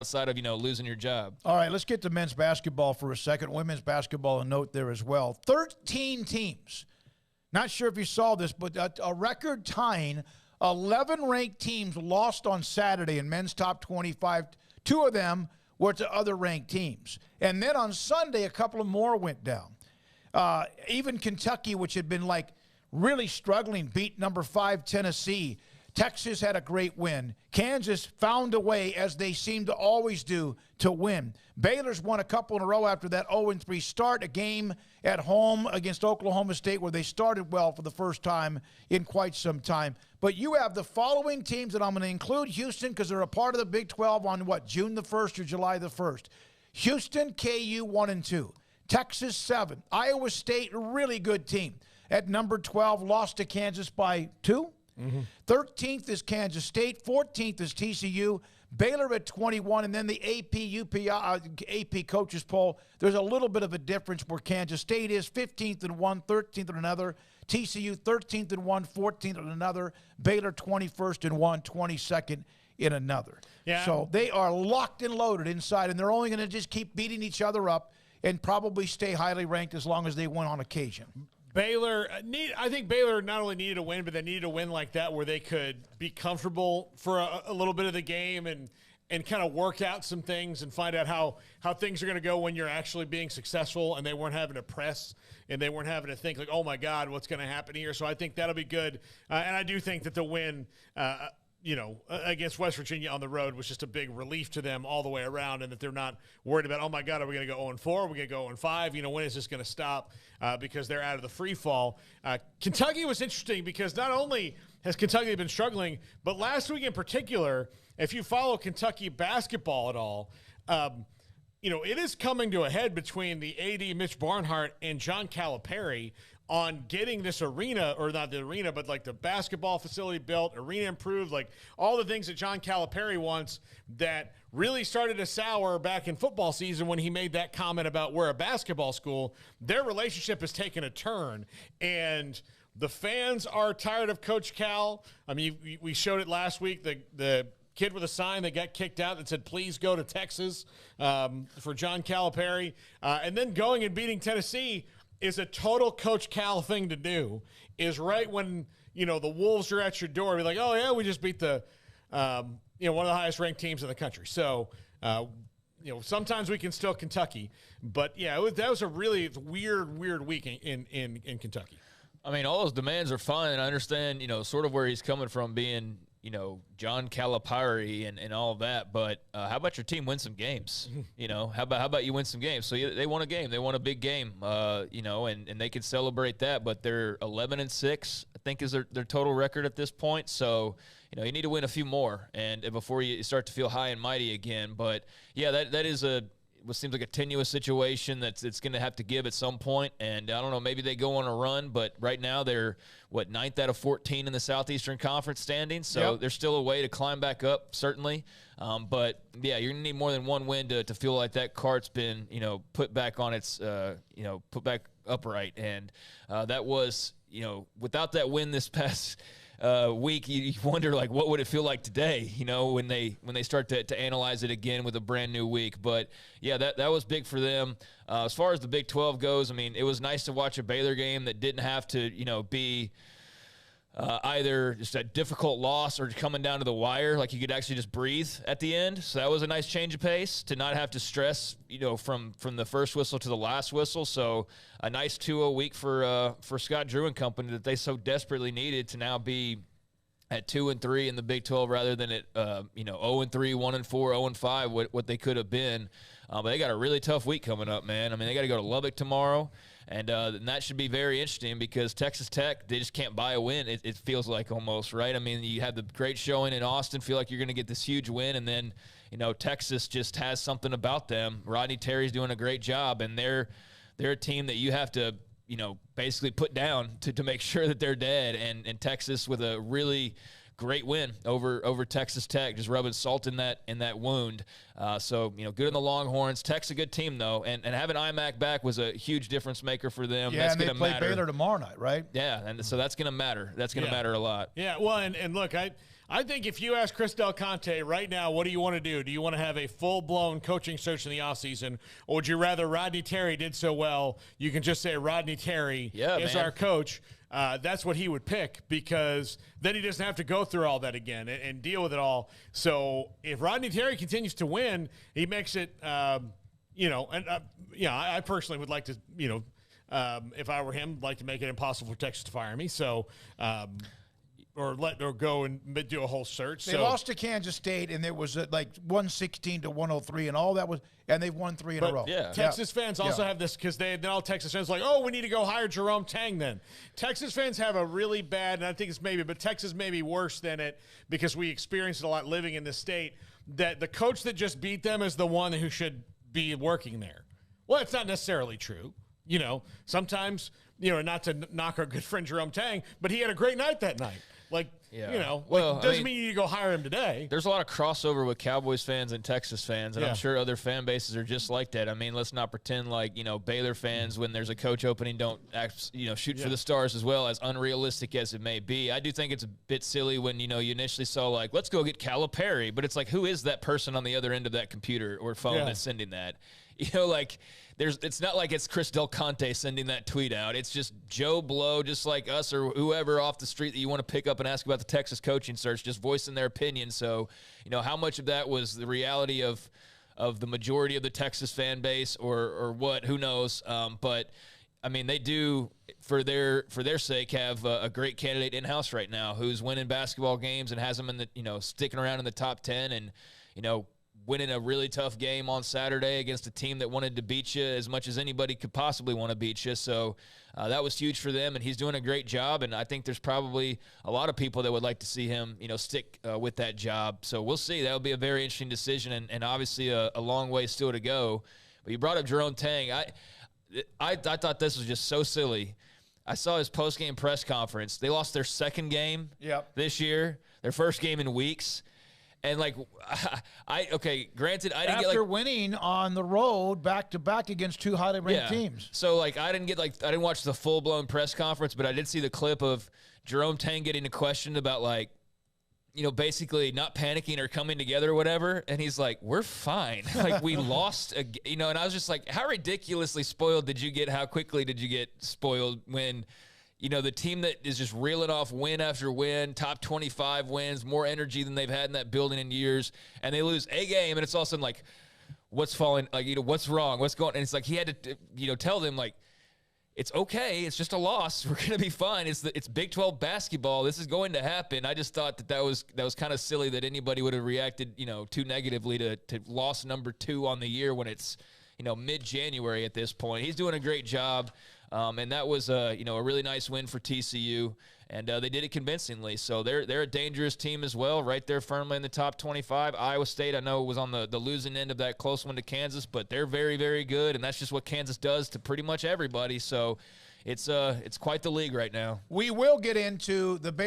outside of, losing your job. All right, let's get to men's basketball for a second. Women's basketball, a note there as well. 13 teams. Not sure if you saw this, but a record-tying 11 ranked teams lost on Saturday in men's top 25. 2 of them were to other ranked teams. And then on Sunday, a couple of more went down. Even Kentucky, which had been really struggling, beat number 5 Tennessee. Texas had a great win. Kansas found a way, as they seem to always do, to win. Baylor's won a couple in a row after that 0-3 start, a game at home against Oklahoma State where they started well for the first time in quite some time. But you have the following teams, that I'm going to include Houston because they're a part of the Big 12 on June the 1st or July the 1st. Houston, KU 1-2. Texas 7. Iowa State, really good team. At number 12, lost to Kansas by 2. 13th is Kansas State. 14th is TCU. Baylor at 21. And then the AP coaches poll, there's a little bit of a difference where Kansas State is 15th in one, 13th in another. TCU 13th in one, 14th in another. Baylor 21st in one, 22nd in another. Yeah. So they are locked and loaded inside, and they're only going to just keep beating each other up and probably stay highly ranked as long as they win on occasion. I think Baylor not only needed a win, but they needed a win like that where they could be comfortable for a little bit of the game and kind of work out some things and find out how things are going to go when you're actually being successful, and they weren't having to press and they weren't having to think oh my God, what's going to happen here? So I think that'll be good. And I do think that the win, against West Virginia on the road was just a big relief to them all the way around, and that they're not worried about, oh my God, are we going to go 0-4? Are we going to go 0-5? When is this going to stop? Because they're out of the free fall. Kentucky was interesting because not only has Kentucky been struggling, but last week in particular, if you follow Kentucky basketball at all, it is coming to a head between the AD Mitch Barnhart and John Calipari on getting this arena, or not the arena, but the basketball facility built, arena improved, all the things that John Calipari wants that really started to sour back in football season when he made that comment about we're a basketball school. Their relationship has taken a turn, and the fans are tired of Coach Cal. I mean, we showed it last week, the kid with a sign that got kicked out that said, please go to Texas, for John Calipari. And then going and beating Tennessee is a total Coach Cal thing to do, is right when, the Wolves are at your door, be like, oh, yeah, we just beat the, one of the highest ranked teams in the country. So, sometimes we can still Kentucky. But, yeah, that was a really weird week in Kentucky. I mean, all those demands are fine, and I understand, sort of where he's coming from being, John Calipari and all of that. But how about your team win some games? How about you win some games? So they won a game. They won a big game, and they can celebrate that. But they're 11-6, I think, is their total record at this point. So, you need to win a few more and before you start to feel high and mighty again. But, yeah, that is what seems like a tenuous situation it's going to have to give at some point. And I don't know, maybe they go on a run, but right now they're, 9th out of 14 in the Southeastern Conference standings. So There's still a way to climb back up, certainly. But, yeah, you're going to need more than one win to feel like that cart's been, put back on its, put back upright. And that was, without that win this past week, you wonder what would it feel like today, when they start to analyze it again with a brand new week. But yeah, that was big for them. As far as the Big 12 goes, I mean, it was nice to watch a Baylor game that didn't have to be either just a difficult loss or coming down to the wire. You could actually just breathe at the end. So that was a nice change of pace to not have to stress, from the first whistle to the last whistle. So a nice 2-0 week for Scott Drew and company that they so desperately needed to now be at 2-3 in the Big 12 rather than at 0-3, 1-4, 0-5, what they could have been. But they got a really tough week coming up, man. I mean, they got to go to Lubbock tomorrow. And that should be very interesting because Texas Tech, they just can't buy a win, it feels like almost, right? I mean, you have the great showing in Austin, feel like you're going to get this huge win, and then, Texas just has something about them. Rodney Terry's doing a great job, and they're a team that you have to, basically put down to make sure that they're dead. And Texas with a really great win over Texas Tech, just rubbing salt in that wound. So, good in the Longhorns. Tech's a good team, though, and having IMAC back was a huge difference maker for them. Yeah, that's and they play Baylor tomorrow night, right? Yeah, and so that's going to matter. That's going to matter a lot. Yeah, well, and look, I I think if you ask Chris Del Conte right now, what do you want to do? Do you want to have a full-blown coaching search in the offseason, or would you rather Rodney Terry did so well, you can just say Rodney Terry is our coach? That's what he would pick, because then he doesn't have to go through all that again and deal with it all. So if Rodney Terry continues to win, he makes it, I personally would like to, if I were him, like to make it impossible for Texas to fire me. So, or go and do a whole search. They lost to Kansas State, and it was like 116 to 103, and all that was, and they've won 3 in a row. Yeah. Texas fans also have this, because then all Texas fans are like, oh, we need to go hire Jerome Tang then. Texas fans have a really bad, and I think but Texas may be worse than it, because we experienced it a lot living in this state, that the coach that just beat them is the one who should be working there. Well, it's not necessarily true. Sometimes, not to knock our good friend Jerome Tang, but he had a great night that night. Doesn't mean you need to go hire him today. There's a lot of crossover with Cowboys fans and Texas fans, and I'm sure other fan bases are just like that. I mean, let's not pretend like, Baylor fans, when there's a coach opening, don't shoot for the stars as well, as unrealistic as it may be. I do think it's a bit silly when, you initially saw like, let's go get Calipari, but it's like, who is that person on the other end of that computer or phone that's sending that? It's not like it's Chris Del Conte sending that tweet out. It's just Joe Blow, just like us or whoever off the street that you want to pick up and ask about the Texas coaching search, just voicing their opinion. So, how much of that was the reality of the majority of the Texas fan base or what? Who knows? But I mean, they do, for their sake, have a great candidate in house right now who's winning basketball games and has them in the sticking around in the top 10 and winning a really tough game on Saturday against a team that wanted to beat you as much as anybody could possibly want to beat you. So that was huge for them, and he's doing a great job. And I think there's probably a lot of people that would like to see him, stick with that job. So we'll see. That would be a very interesting decision, and obviously a long way still to go. But you brought up Jerome Tang. I thought this was just so silly. I saw his post-game press conference. They lost their second game this year, their first game in weeks. And granted, I didn't after winning on the road back-to-back against 2 highly ranked teams. So I didn't watch the full-blown press conference, but I did see the clip of Jerome Tang getting a question about basically not panicking or coming together or whatever. And he's like, we're fine. We lost, and I was just like, how ridiculously spoiled did you get? How quickly did you get spoiled when the team that is just reeling off win after win, top 25 wins, more energy than they've had in that building in years, and they lose a game, and it's all of a sudden like, what's falling? What's wrong? What's going? And it's like he had to, tell them like, it's okay. It's just a loss. We're gonna be fine. It's Big 12 basketball. This is going to happen. I just thought that was kind of silly that anybody would have reacted, too negatively to loss number 2 on the year when it's mid-January at this point. He's doing a great job. And that was a really nice win for TCU, and they did it convincingly. So they're a dangerous team as well, right there firmly in the top 25. Iowa State, I know, was on the losing end of that close one to Kansas, but they're very, very good, and that's just what Kansas does to pretty much everybody. So it's quite the league right now. We will get into the Baylor